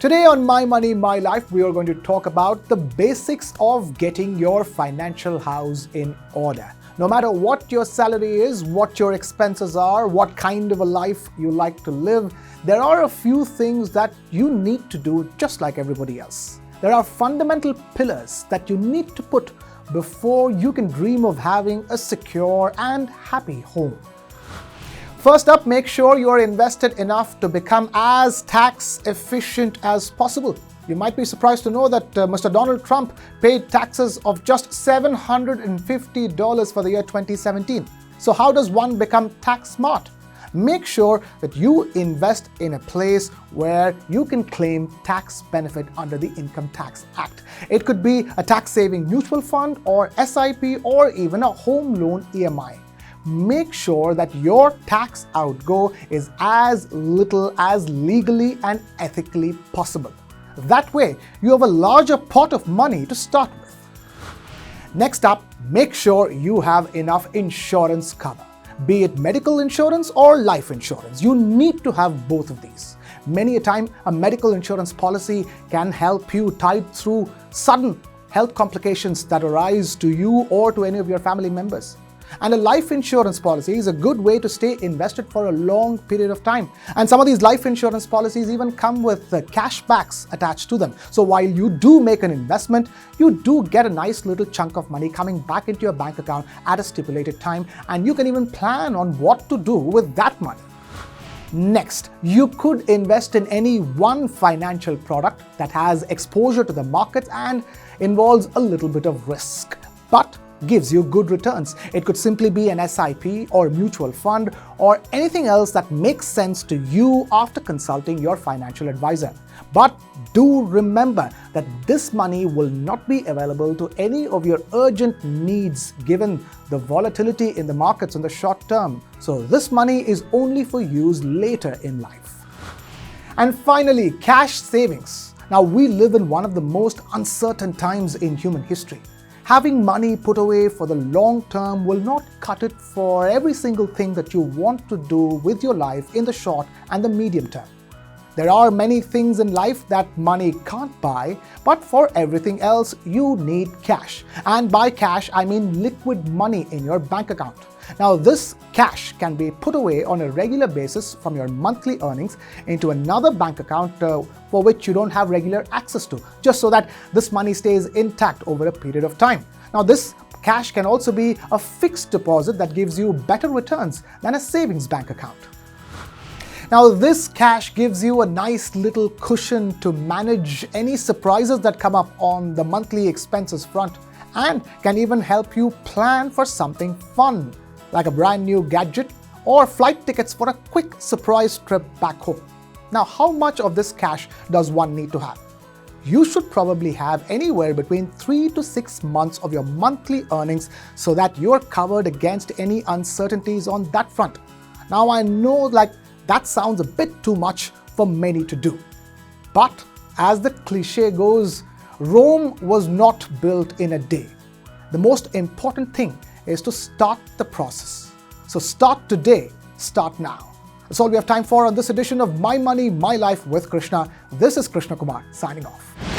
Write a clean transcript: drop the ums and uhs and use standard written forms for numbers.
Today on My Money, My Life, we are going to talk about the basics of getting your financial house in order. No matter what your salary is, what your expenses are, what kind of a life you like to live, there are a few things that you need to do just like everybody else. There are fundamental pillars that you need to put before you can dream of having a secure and happy home. First up, make sure you are invested enough to become as tax efficient as possible. You might be surprised to know that Mr. Donald Trump paid taxes of just $750 for the year 2017. So how does one become tax smart? Make sure that you invest in a place where you can claim tax benefit under the Income Tax Act. It could be a tax-saving mutual fund or SIP or even a home loan EMI. Make sure that your tax outgo is as little as legally and ethically possible. That way, you have a larger pot of money to start with. Next up, make sure you have enough insurance cover. Be it medical insurance or life insurance, you need to have both of these. Many a time, a medical insurance policy can help you tide through sudden health complications that arise to you or to any of your family members. And a life insurance policy is a good way to stay invested for a long period of time. And some of these life insurance policies even come with cash backs attached to them. So while you do make an investment, you do get a nice little chunk of money coming back into your bank account at a stipulated time, and you can even plan on what to do with that money. Next, you could invest in any one financial product that has exposure to the markets and involves a little bit of risk, but gives you good returns. It could simply be an SIP or mutual fund or anything else that makes sense to you after consulting your financial advisor. But do remember that this money will not be available to any of your urgent needs given the volatility in the markets in the short term. So this money is only for use later in life. And finally, cash savings. Now, we live in one of the most uncertain times in human history. Having money put away for the long term will not cut it for every single thing that you want to do with your life in the short and the medium term. There are many things in life that money can't buy, but for everything else, you need cash. And by cash, I mean liquid money in your bank account. Now, this cash can be put away on a regular basis from your monthly earnings into another bank account for which you don't have regular access to, just so that this money stays intact over a period of time. Now, this cash can also be a fixed deposit that gives you better returns than a savings bank account. Now, this cash gives you a nice little cushion to manage any surprises that come up on the monthly expenses front, and can even help you plan for something fun, like a brand new gadget or flight tickets for a quick surprise trip back home. Now, how much of this cash does one need to have? You should probably have anywhere between 3 to 6 months of your monthly earnings so that you're covered against any uncertainties on that front. Now, I know that sounds a bit too much for many to do. But as the cliche goes, Rome was not built in a day. The most important thing is to start the process. So start today, start now. That's all we have time for on this edition of My Money, My Life with Krishna. This is Krishnakumar signing off.